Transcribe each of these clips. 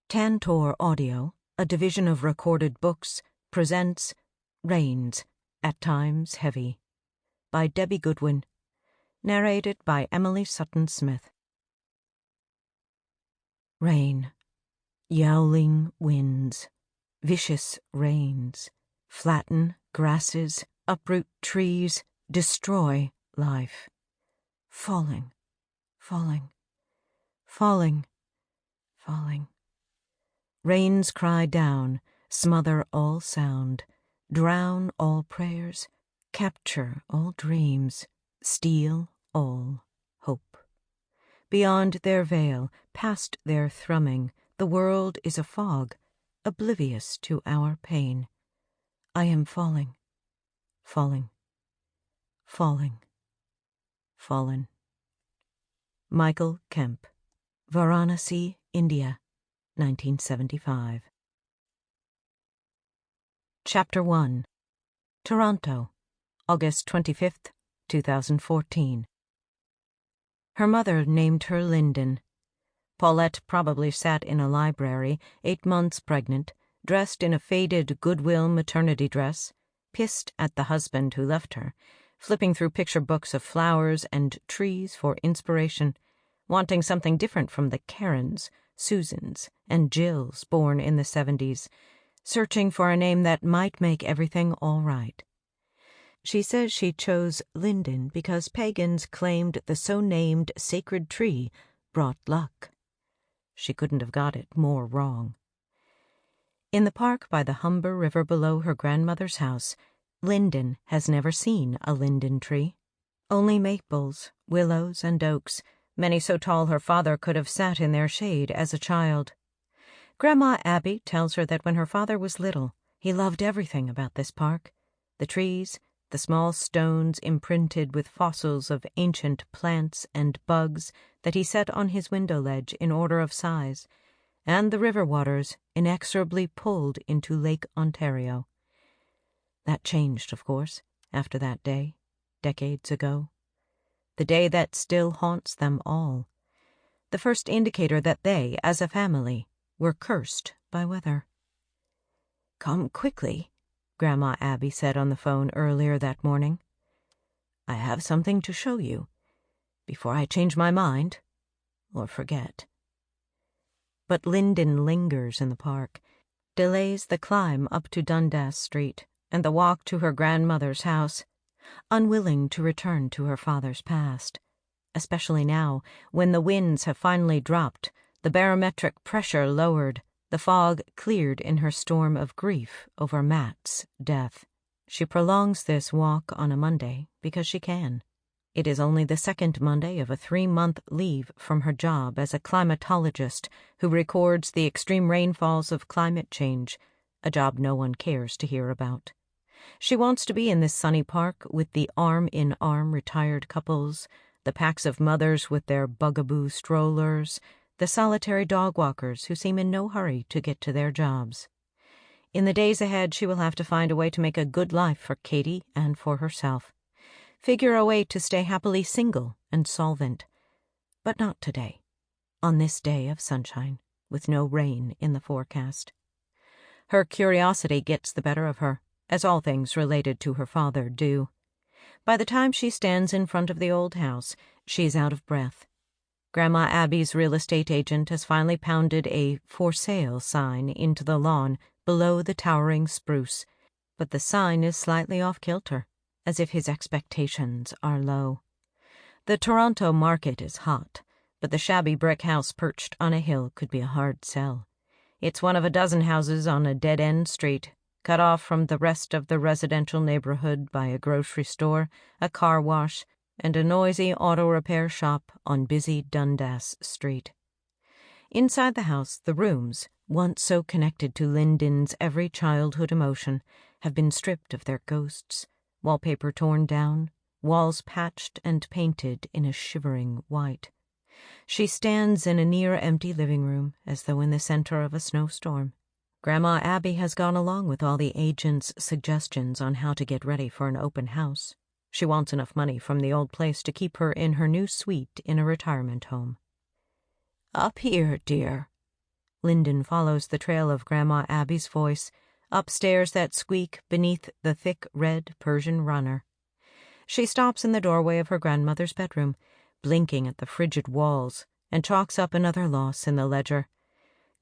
Tantor Audio, a division of Recorded Books, presents Rains, at Times Heavy, by Debi Goodwin, narrated by Emily Sutton-Smith. Rain, yowling winds, vicious rains, flatten grasses, uproot trees, destroy life. Falling, falling, falling, falling. Rains cry down, smother all sound, drown all prayers, capture all dreams, steal all hope. Beyond their veil, past their thrumming, the world is a fog, oblivious to our pain. I am falling, falling, falling, fallen. Michael Kemp, Varanasi, India, 1975. Chapter 1. Toronto, August 25th, 2014. Her mother named her Linden. Paulette probably sat in a library, 8 months pregnant, dressed in a faded Goodwill maternity dress, pissed at the husband who left her, flipping through picture books of flowers and trees for inspiration, wanting something different from the Karens, Susans, and Jills born in the 70s, searching for a name that might make everything all right. She says she chose Linden because pagans claimed the so-named sacred tree brought luck. She couldn't have got it more wrong. In the park by the Humber River below her grandmother's house, Linden has never seen a linden tree. Only maples, willows, and oaks, many so tall her father could have sat in their shade as a child. Grandma Abby tells her that when her father was little, he loved everything about this park. The trees, the small stones imprinted with fossils of ancient plants and bugs that he set on his window ledge in order of size, and the river waters inexorably pulled into Lake Ontario. That changed, of course, after that day, decades ago. The day that still haunts them all. The first indicator that they, as a family, were cursed by weather. "Come quickly," Grandma Abby said on the phone earlier that morning. "I have something to show you, before I change my mind, or forget." But Linden lingers in the park, delays the climb up to Dundas Street and the walk to her grandmother's house, unwilling to return to her father's past, especially now, when the winds have finally dropped, the barometric pressure lowered, the fog cleared in her storm of grief over Matt's death. She prolongs this walk on a Monday because she can. It is only the second Monday of a 3-month leave from her job as a climatologist who records the extreme rainfalls of climate change, a job no one cares to hear about. She wants to be in this sunny park with the arm-in-arm retired couples, the packs of mothers with their bugaboo strollers, the solitary dog walkers who seem in no hurry to get to their jobs. In the days ahead, she will have to find a way to make a good life for Katie and for herself. Figure a way to stay happily single and solvent. But not today, on this day of sunshine, with no rain in the forecast. Her curiosity gets the better of her, as all things related to her father do. By the time she stands in front of the old house, she's out of breath. Grandma Abby's real estate agent has finally pounded a "for sale" sign into the lawn below the towering spruce, but the sign is slightly off-kilter, as if his expectations are low. The Toronto market is hot, but the shabby brick house perched on a hill could be a hard sell. It's one of a dozen houses on a dead-end street, cut off from the rest of the residential neighborhood by a grocery store, a car wash, and a noisy auto repair shop on busy Dundas Street. Inside the house, the rooms, once so connected to Linden's every childhood emotion, have been stripped of their ghosts, wallpaper torn down, walls patched and painted in a shivering white. She stands in a near-empty living room, as though in the center of a snowstorm. Grandma Abby has gone along with all the agent's suggestions on how to get ready for an open house. She wants enough money from the old place to keep her in her new suite in a retirement home. "Up here, dear," Linden follows the trail of Grandma Abby's voice, upstairs that squeak beneath the thick red Persian runner. She stops in the doorway of her grandmother's bedroom, blinking at the frigid walls, and chalks up another loss in the ledger.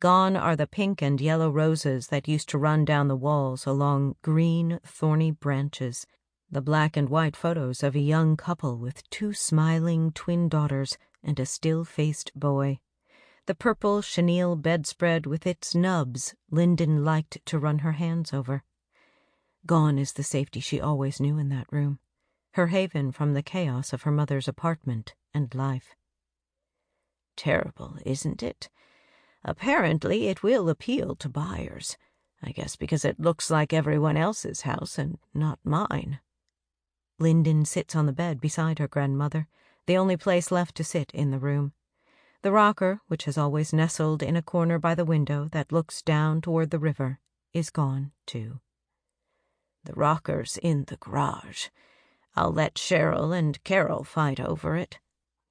Gone are the pink and yellow roses that used to run down the walls along green, thorny branches, the black and white photos of a young couple with 2 smiling twin daughters and a still-faced boy, the purple chenille bedspread with its nubs Linden liked to run her hands over. Gone is the safety she always knew in that room, her haven from the chaos of her mother's apartment and life. Terrible, isn't it? Apparently it will appeal to buyers. I guess because it looks like everyone else's house and not mine. Linden sits on the bed beside her grandmother, the only place left to sit in the room. The rocker, which has always nestled in a corner by the window that looks down toward the river, is gone, too. The rocker's in the garage. I'll let Cheryl and Carol fight over it.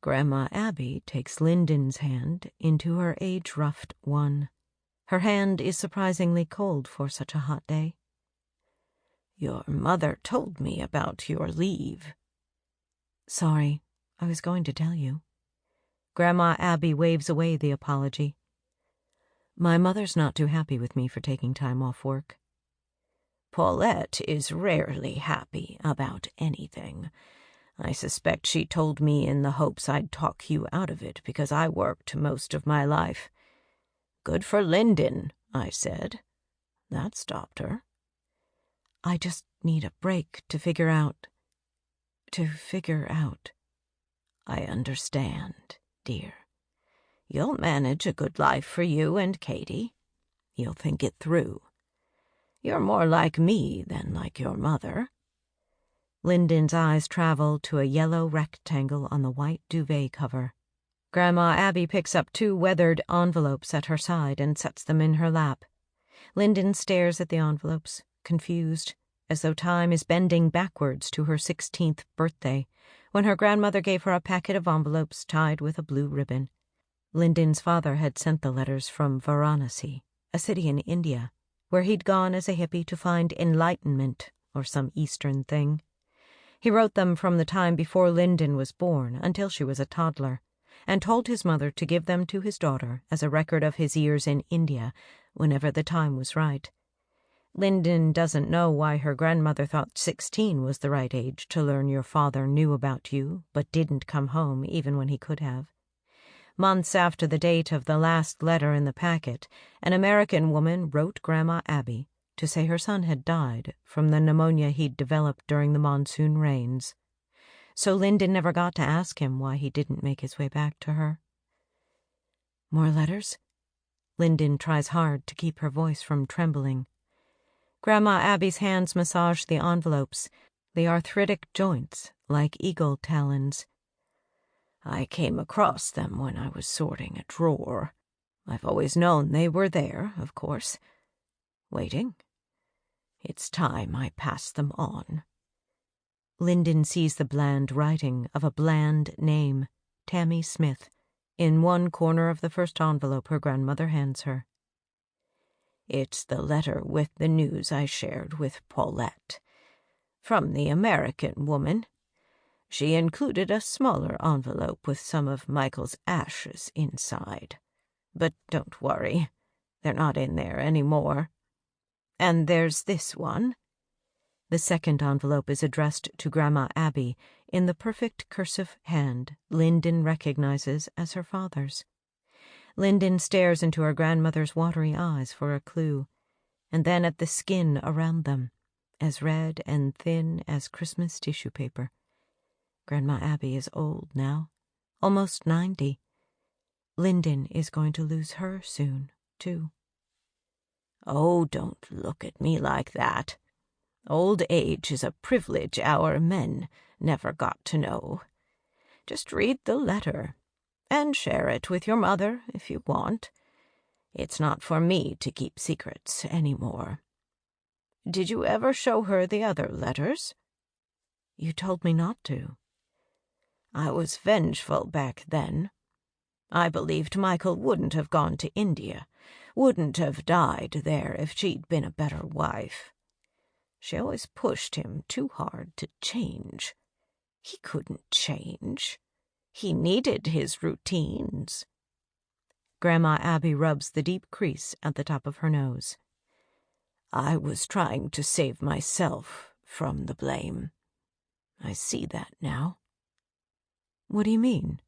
Grandma Abby takes Linden's hand into her age-roughed one. Her hand is surprisingly cold for such a hot day. Your mother told me about your leave. Sorry, I was going to tell you. Grandma Abby waves away the apology. My mother's not too happy with me for taking time off work. Paulette is rarely happy about anything. I suspect she told me in the hopes I'd talk you out of it because I worked most of my life. Good for Linden, I said. That stopped her. I just need a break to figure out. I understand, dear. You'll manage a good life for you and Katie. You'll think it through. You're more like me than like your mother. Linden's eyes travel to a yellow rectangle on the white duvet cover. Grandma Abby picks up 2 weathered envelopes at her side and sets them in her lap. Linden stares at the envelopes, confused, as though time is bending backwards to her 16th birthday, when her grandmother gave her a packet of envelopes tied with a blue ribbon. Linden's father had sent the letters from Varanasi, a city in India, where he'd gone as a hippie to find enlightenment or some Eastern thing. He wrote them from the time before Linden was born until she was a toddler, and told his mother to give them to his daughter as a record of his years in India whenever the time was right. Linden doesn't know why her grandmother thought 16 was the right age to learn your father knew about you but didn't come home even when he could have. Months after the date of the last letter in the packet, an American woman wrote Grandma Abby to say her son had died from the pneumonia he'd developed during the monsoon rains. So Linden never got to ask him why he didn't make his way back to her. More letters? Linden tries hard to keep her voice from trembling. Grandma Abby's hands massage the envelopes, the arthritic joints like eagle talons. I came across them when I was sorting a drawer. I've always known they were there, of course. Waiting. It's time I pass them on. Linden sees the bland writing of a bland name, Tammy Smith, in one corner of the first envelope her grandmother hands her. It's the letter with the news I shared with Paulette. From the American woman. She included a smaller envelope with some of Michael's ashes inside. But don't worry, they're not in there anymore. And there's this one. The second envelope is addressed to Grandma Abby in the perfect cursive hand Linden recognizes as her father's. Linden stares into her grandmother's watery eyes for a clue, and then at the skin around them, as red and thin as Christmas tissue paper. Grandma Abby is old now, almost 90. Linden is going to lose her soon, too. Oh, don't look at me like that. Old age is a privilege our men never got to know. Just read the letter, and share it with your mother if you want. It's not for me to keep secrets anymore. Did you ever show her the other letters? You told me not to. I was vengeful back then. I believed Michael wouldn't have gone to India, wouldn't have died there if she'd been a better wife. She always pushed him too hard to change. He couldn't change. He needed his routines. Grandma Abby rubs the deep crease at the top of her nose. I was trying to save myself from the blame. I see that now. What do you mean?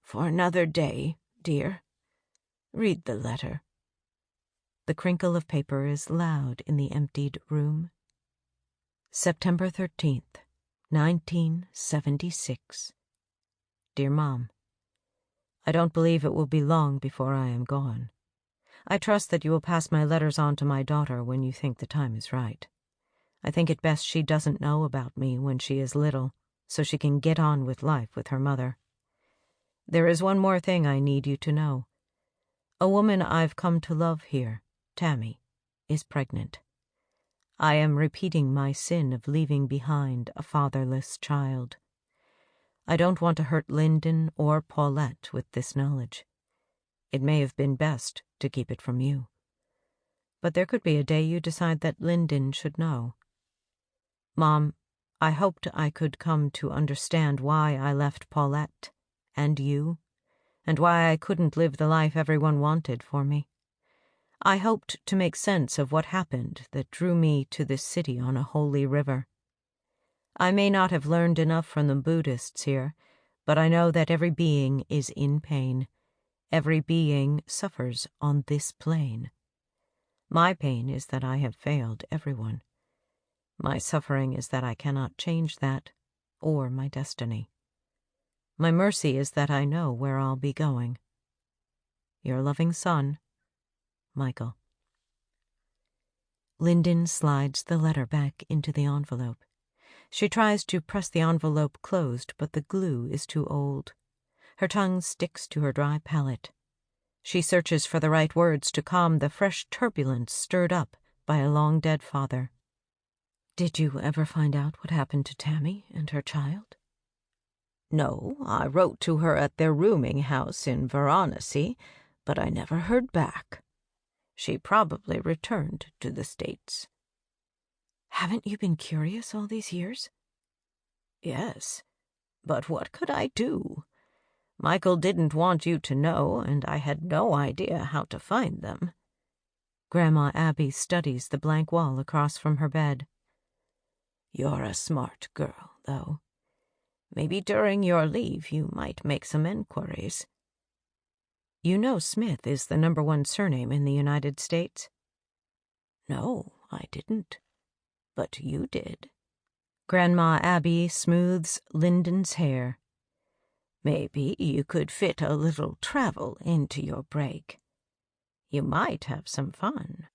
For another day, dear. Read the letter. The crinkle of paper is loud in the emptied room. September 13th, 1976. Dear Mom, I don't believe it will be long before I am gone. I trust that you will pass my letters on to my daughter when you think the time is right. I think it best she doesn't know about me when she is little, so she can get on with life with her mother. There is one more thing I need you to know. A woman I've come to love here, Tammy, is pregnant. I am repeating my sin of leaving behind a fatherless child. I don't want to hurt Linden or Paulette with this knowledge. It may have been best to keep it from you. But there could be a day you decide that Linden should know. Mom, I hoped I could come to understand why I left Paulette and you, and why I couldn't live the life everyone wanted for me. I hoped to make sense of what happened that drew me to this city on a holy river. I may not have learned enough from the Buddhists here, but I know that every being is in pain. Every being suffers on this plane. My pain is that I have failed everyone. My suffering is that I cannot change that, or my destiny. My mercy is that I know where I'll be going. Your loving son, Michael. Linden slides the letter back into the envelope. She tries to press the envelope closed, but the glue is too old. Her tongue sticks to her dry palate. She searches for the right words to calm the fresh turbulence stirred up by a long-dead father. Did you ever find out what happened to Tammy and her child? No, I wrote to her at their rooming house in Varanasi, but I never heard back. She probably returned to the States. Haven't you been curious all these years? Yes, but what could I do? Michael didn't want you to know, and I had no idea how to find them. Grandma Abby studies the blank wall across from her bed. You're a smart girl, though. Maybe during your leave you might make some enquiries. You know Smith is the #1 surname in the United States? No, I didn't. But you did. Grandma Abby smooths Linden's hair. Maybe you could fit a little travel into your break. You might have some fun.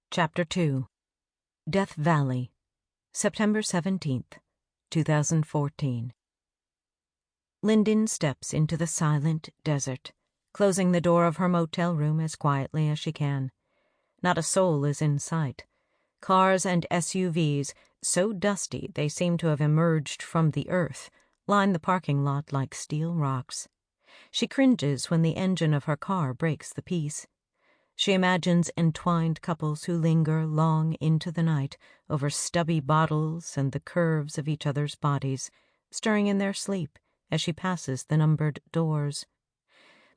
Chapter 2. Death Valley, September 17th, 2014. Linden steps into the silent desert, closing the door of her motel room as quietly as she can. Not a soul is in sight. Cars and SUVs, so dusty they seem to have emerged from the earth, line the parking lot like steel rocks. She cringes when the engine of her car breaks the peace. She imagines entwined couples who linger long into the night over stubby bottles and the curves of each other's bodies, stirring in their sleep as she passes the numbered doors.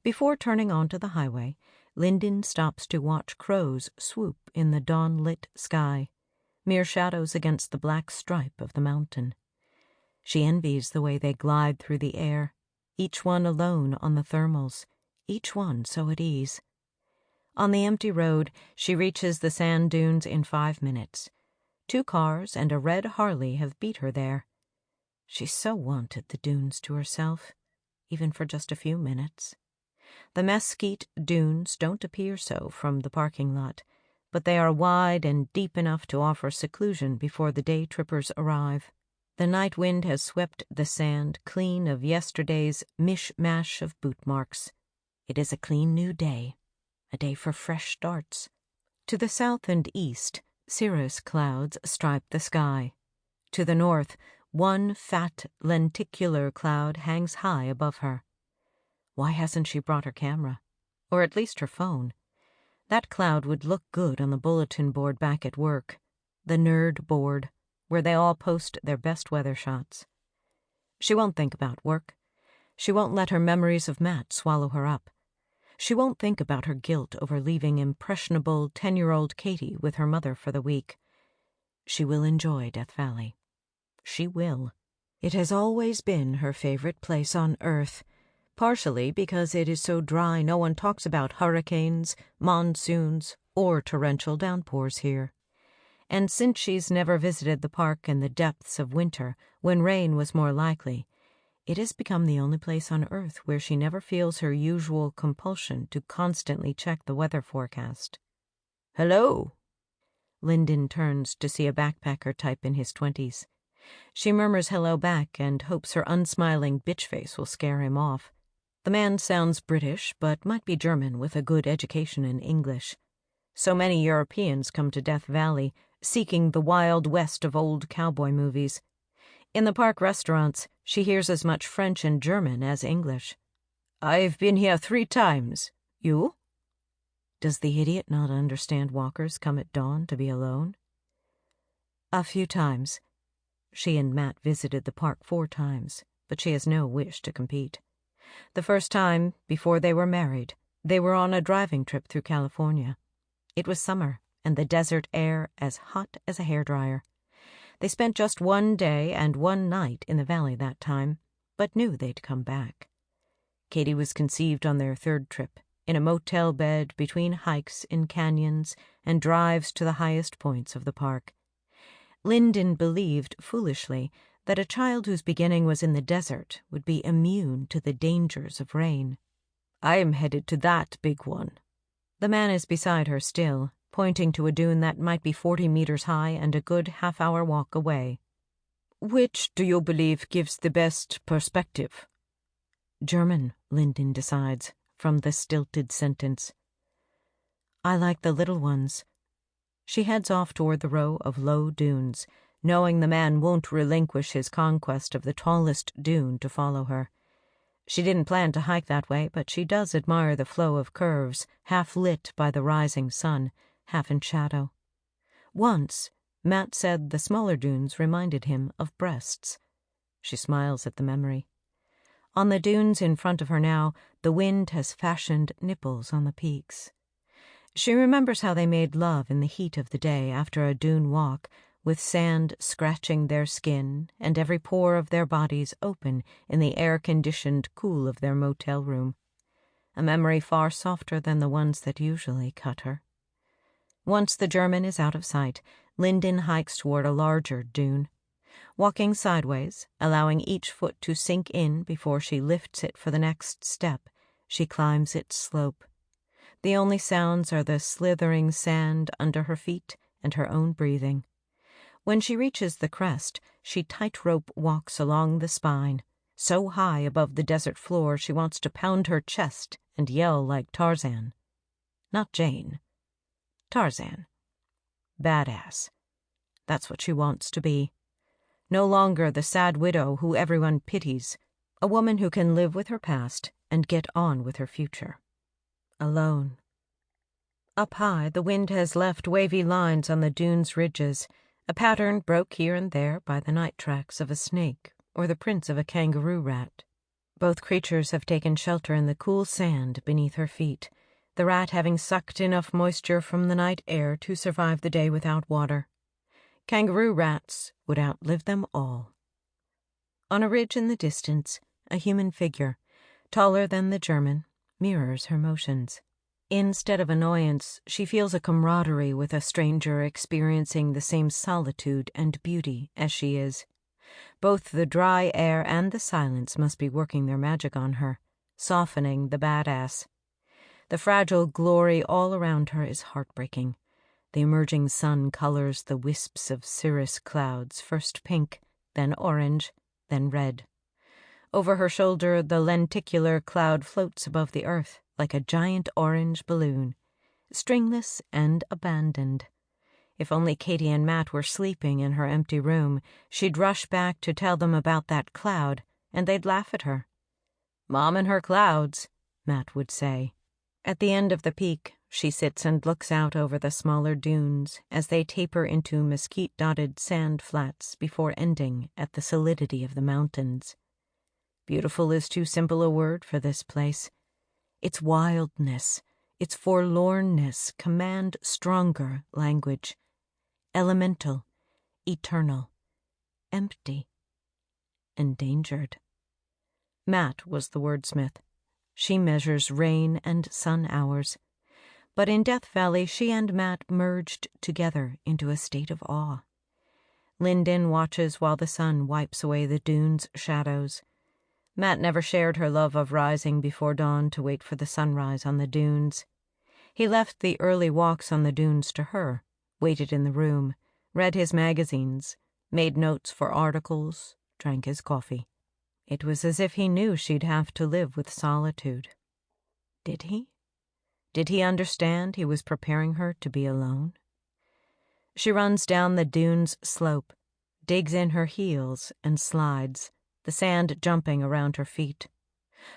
Before turning onto the highway, Linden stops to watch crows swoop in the dawn-lit sky, mere shadows against the black stripe of the mountain. She envies the way they glide through the air, each one alone on the thermals, each one so at ease. On the empty road, she reaches the sand dunes in 5 minutes. 2 cars and a red Harley have beat her there. She so wanted the dunes to herself, even for just a few minutes. The mesquite dunes don't appear so from the parking lot, but they are wide and deep enough to offer seclusion before the day trippers arrive. The night wind has swept the sand clean of yesterday's mishmash of boot marks. It is a clean new day, a day for fresh starts. To the south and east, cirrus clouds stripe the sky. To the north, One fat lenticular cloud hangs high above her. Why hasn't she brought her camera? Or at least her phone? That cloud would look good on the bulletin board back at work. The nerd board, where they all post their best weather shots. She won't think about work. She won't let her memories of Matt swallow her up. She won't think about her guilt over leaving impressionable 10-year-old Katie with her mother for the week. She will enjoy Death Valley. She will. It has always been her favorite place on Earth, partially because it is so dry no one talks about hurricanes, monsoons, or torrential downpours here. And since she's never visited the park in the depths of winter, when rain was more likely, it has become the only place on Earth where she never feels her usual compulsion to constantly check the weather forecast. "Hello." Linden turns to see a backpacker type in his 20s. She murmurs hello back and hopes her unsmiling bitch face will scare him off. The man sounds British, but might be German with a good education in English. So many Europeans come to Death Valley, seeking the Wild West of old cowboy movies. In the park restaurants, she hears as much French and German as English. "I've been here 3 times. You?" Does the idiot not understand walkers come at dawn to be alone? "A few times." She and Matt visited the park 4 times, but she has no wish to compete. The first time, before they were married, they were on a driving trip through California. It was summer, and the desert air as hot as a hairdryer. They spent just 1 day and 1 night in the valley that time, but knew they'd come back. Katie was conceived on their 3rd trip, in a motel bed between hikes in canyons and drives to the highest points of the park. Linden believed, foolishly, that a child whose beginning was in the desert would be immune to the dangers of rain. "I'm headed to that big one." The man is beside her still, pointing to a dune that might be 40 meters high and a good half-hour walk away. "Which do you believe gives the best perspective?" German, Linden decides, from the stilted sentence. "I like the little ones." She heads off toward the row of low dunes, knowing the man won't relinquish his conquest of the tallest dune to follow her. She didn't plan to hike that way, but she does admire the flow of curves, half lit by the rising sun, half in shadow. Once, Matt said the smaller dunes reminded him of breasts. She smiles at the memory. On the dunes in front of her now, the wind has fashioned nipples on the peaks. She remembers how they made love in the heat of the day after a dune walk, with sand scratching their skin and every pore of their bodies open in the air-conditioned cool of their motel room. A memory far softer than the ones that usually cut her. Once the German is out of sight, Linden hikes toward a larger dune. Walking sideways, allowing each foot to sink in before she lifts it for the next step, she climbs its slope. The only sounds are the slithering sand under her feet and her own breathing. When she reaches the crest, she tightrope walks along the spine, so high above the desert floor she wants to pound her chest and yell like Tarzan. Not Jane. Tarzan. Badass. That's what she wants to be. No longer the sad widow who everyone pities, a woman who can live with her past and get on with her future. Alone. Up high, the wind has left wavy lines on the dune's ridges, a pattern broke here and there by the night tracks of a snake or the prints of a kangaroo rat. Both creatures have taken shelter in the cool sand beneath her feet, the rat having sucked enough moisture from the night air to survive the day without water. Kangaroo rats would outlive them all. On a ridge in the distance, a human figure, taller than the German, mirrors her motions. Instead of annoyance, she feels a camaraderie with a stranger experiencing the same solitude and beauty as she is. Both the dry air and the silence must be working their magic on her, softening the badass. The fragile glory all around her is heartbreaking. The emerging sun colors the wisps of cirrus clouds, first pink, then orange, then red. Over her shoulder, the lenticular cloud floats above the earth like a giant orange balloon, stringless and abandoned. If only Katie and Matt were sleeping in her empty room, she'd rush back to tell them about that cloud, and they'd laugh at her. "Mom and her clouds," Matt would say. At the end of the peak, she sits and looks out over the smaller dunes as they taper into mesquite-dotted sand flats before ending at the solidity of the mountains. Beautiful is too simple a word for this place. Its wildness, its forlornness command stronger language. Elemental, eternal, empty, endangered. Matt was the wordsmith. She measures rain and sun hours. But in Death Valley, she and Matt merged together into a state of awe. Linden watches while the sun wipes away the dunes' shadows. Matt never shared her love of rising before dawn to wait for the sunrise on the dunes. He left the early walks on the dunes to her, waited in the room, read his magazines, made notes for articles, drank his coffee. It was as if he knew she'd have to live with solitude. Did he? Did he understand he was preparing her to be alone? She runs down the dune's slope, digs in her heels and slides, the sand jumping around her feet.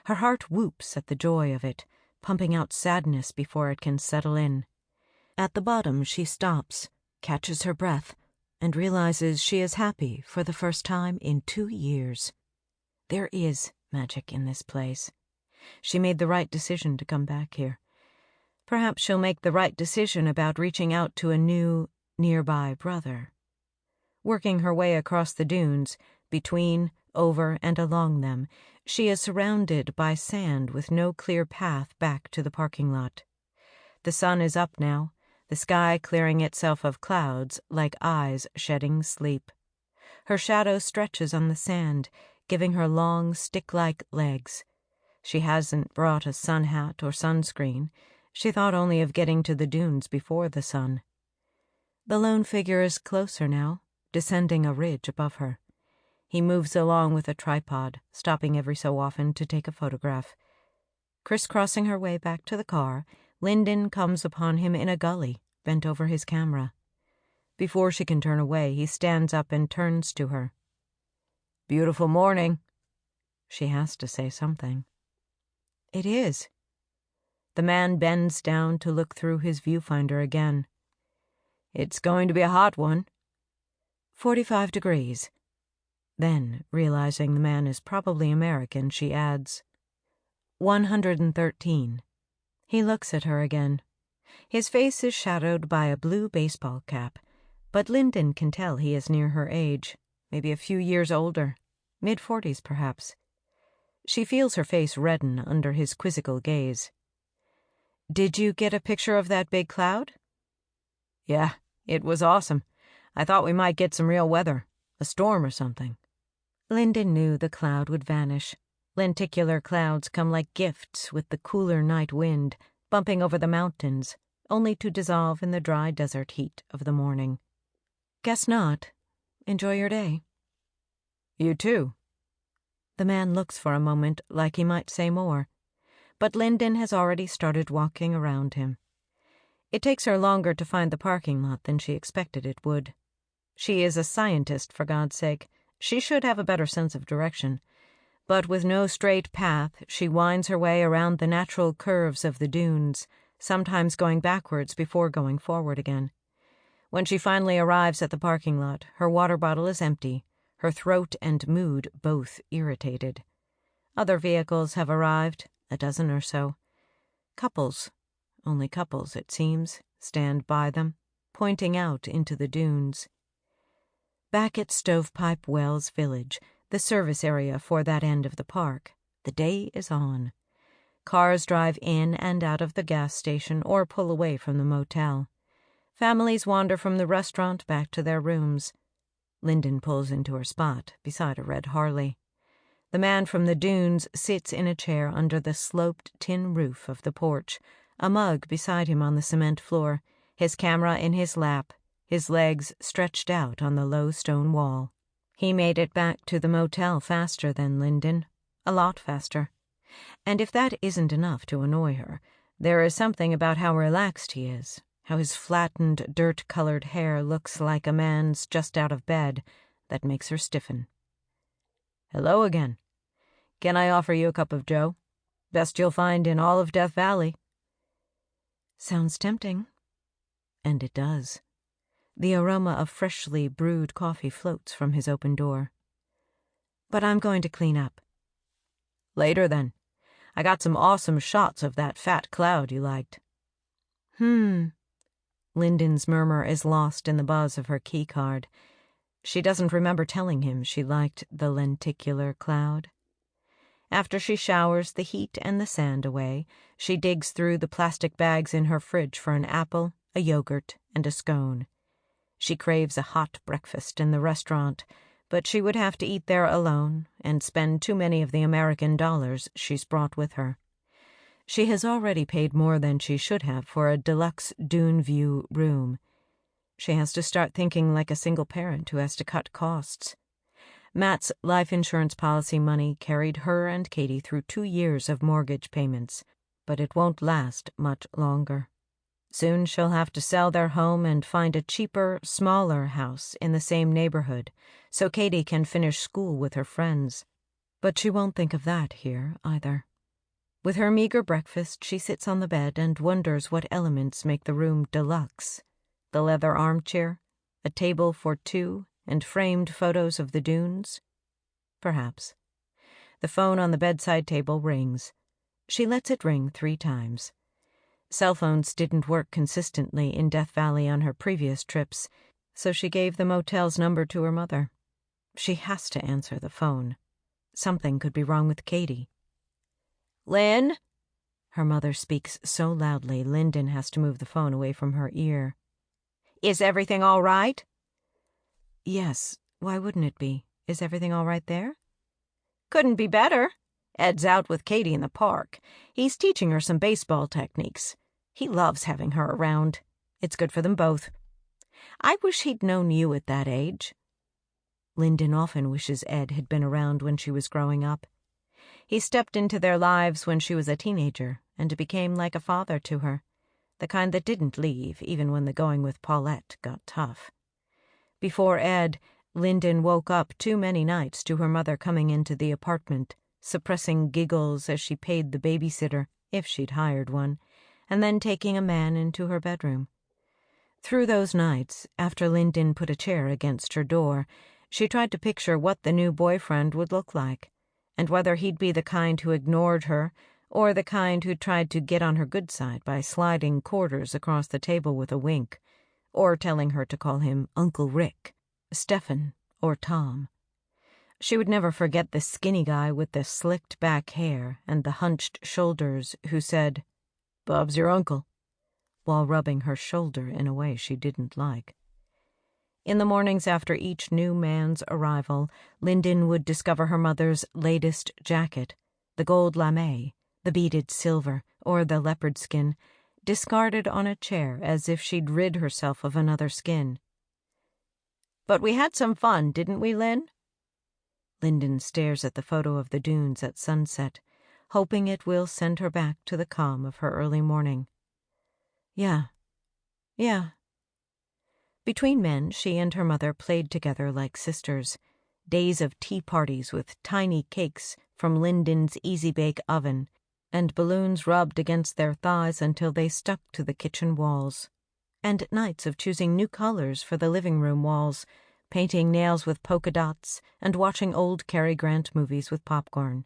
Her heart whoops at the joy of it, pumping out sadness before it can settle in. At the bottom she stops, catches her breath, and realizes she is happy for the first time in 2 years. There is magic in this place. She made the right decision to come back here. Perhaps she'll make the right decision about reaching out to a new, nearby brother. Working her way across the dunes, between, over, and along them, she is surrounded by sand with no clear path back to the parking lot. The sun is up now, the sky clearing itself of clouds like eyes shedding sleep. Her shadow stretches on the sand, giving her long, stick-like legs. She hasn't brought a sun hat or sunscreen. She thought only of getting to the dunes before the sun. The lone figure is closer now, descending a ridge above her. He moves along with a tripod, stopping every so often to take a photograph. Crisscrossing her way back to the car, Linden comes upon him in a gully, bent over his camera. Before she can turn away, he stands up and turns to her. "Beautiful morning." She has to say something. "It is." The man bends down to look through his viewfinder again. "It's going to be a hot one." 45 degrees. Then, realizing the man is probably American, she adds, 113. He looks at her again. His face is shadowed by a blue baseball cap, but Linden can tell he is near her age, maybe a few years older, mid-40s perhaps. She feels her face redden under his quizzical gaze. "Did you get a picture of that big cloud?" "Yeah, it was awesome. I thought we might get some real weather, a storm or something." Linden knew the cloud would vanish. Lenticular clouds come like gifts with the cooler night wind, bumping over the mountains, only to dissolve in the dry desert heat of the morning. "Guess not. Enjoy your day." "You too." The man looks for a moment like he might say more, but Linden has already started walking around him. It takes her longer to find the parking lot than she expected it would. She is a scientist, for God's sake. She should have a better sense of direction. But with no straight path, she winds her way around the natural curves of the dunes, sometimes going backwards before going forward again. When she finally arrives at the parking lot, her water bottle is empty, her throat and mood both irritated. Other vehicles have arrived, a dozen or so. Couples, only couples it seems, stand by them, pointing out into the dunes. Back at Stovepipe Wells Village, the service area for that end of the park, the day is on. Cars drive in and out of the gas station or pull away from the motel. Families wander from the restaurant back to their rooms. Linden pulls into her spot beside a red Harley. The man from the dunes sits in a chair under the sloped tin roof of the porch, a mug beside him on the cement floor, his camera in his lap, his legs stretched out on the low stone wall. He made it back to the motel faster than Linden, a lot faster. And if that isn't enough to annoy her, there is something about how relaxed he is, how his flattened, dirt-colored hair looks like a man's just out of bed, that makes her stiffen. "Hello again. Can I offer you a cup of joe? Best you'll find in all of Death Valley." Sounds tempting. And it does. The aroma of freshly brewed coffee floats from his open door. "But I'm going to clean up." "Later, then. I got some awesome shots of that fat cloud you liked." Linden's murmur is lost in the buzz of her keycard. She doesn't remember telling him she liked the lenticular cloud. After she showers the heat and the sand away, she digs through the plastic bags in her fridge for an apple, a yogurt, and a scone. She craves a hot breakfast in the restaurant, but she would have to eat there alone and spend too many of the American dollars she's brought with her. She has already paid more than she should have for a deluxe dune view room. She has to start thinking like a single parent who has to cut costs. Matt's life insurance policy money carried her and Katie through 2 years of mortgage payments, but it won't last much longer. Soon she'll have to sell their home and find a cheaper, smaller house in the same neighborhood so Katie can finish school with her friends. But she won't think of that here, either. With her meager breakfast, she sits on the bed and wonders what elements make the room deluxe. The leather armchair, a table for 2, and framed photos of the dunes? Perhaps. The phone on the bedside table rings. She lets it ring 3 times. Cell phones didn't work consistently in Death Valley on her previous trips, so she gave the motel's number to her mother. She has to answer the phone. Something could be wrong with Katie. "Lynn?" Her mother speaks so loudly Linden has to move the phone away from her ear. "Is everything all right?" "Yes. Why wouldn't it be? Is everything all right there?" "Couldn't be better. Ed's out with Katie in the park. He's teaching her some baseball techniques. He loves having her around. It's good for them both. I wish he'd known you at that age." Linden often wishes Ed had been around when she was growing up. He stepped into their lives when she was a teenager and became like a father to her, the kind that didn't leave even when the going with Paulette got tough. Before Ed, Linden woke up too many nights to her mother coming into the apartment, suppressing giggles as she paid the babysitter, if she'd hired one, and then taking a man into her bedroom. Through those nights, after Linden put a chair against her door, she tried to picture what the new boyfriend would look like, and whether he'd be the kind who ignored her or the kind who tried to get on her good side by sliding quarters across the table with a wink, or telling her to call him Uncle Rick, Stephen, or Tom. She would never forget the skinny guy with the slicked back hair and the hunched shoulders who said, "Bob's your uncle," while rubbing her shoulder in a way she didn't like. In the mornings after each new man's arrival, Linden would discover her mother's latest jacket, the gold lame, the beaded silver, or the leopard skin, discarded on a chair as if she'd rid herself of another skin. "But we had some fun, didn't we, Lynn?" Linden stares at the photo of the dunes at sunset, hoping it will send her back to the calm of her early morning. Yeah. Between men, she and her mother played together like sisters. Days of tea parties with tiny cakes from Linden's easy-bake oven, and balloons rubbed against their thighs until they stuck to the kitchen walls. And nights of choosing new colors for the living room walls, painting nails with polka dots, and watching old Cary Grant movies with popcorn.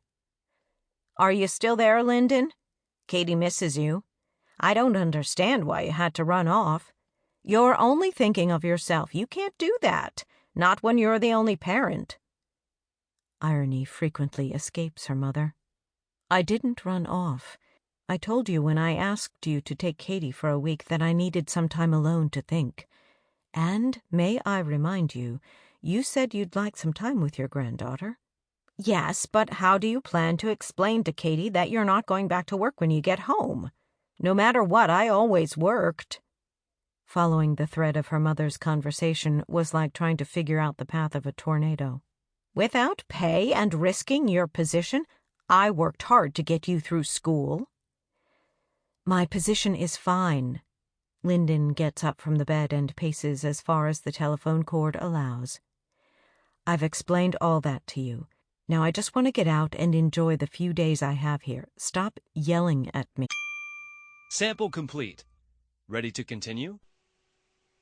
"Are you still there, Linden? Katie misses you. I don't understand why you had to run off. You're only thinking of yourself. You can't do that. Not when you're the only parent." Irony frequently escapes her mother. "I didn't run off. I told you when I asked you to take Katie for a week that I needed some time alone to think. And, may I remind you, you said you'd like some time with your granddaughter." "Yes, but how do you plan to explain to Katie that you're not going back to work when you get home? No matter what, I always worked." Following the thread of her mother's conversation was like trying to figure out the path of a tornado. "Without pay and risking your position, I worked hard to get you through school." "My position is fine." Linden gets up from the bed and paces as far as the telephone cord allows. I've explained all that to you. Now I just want to get out and enjoy the few days I have here. Stop yelling at me. Sample complete. Ready to continue?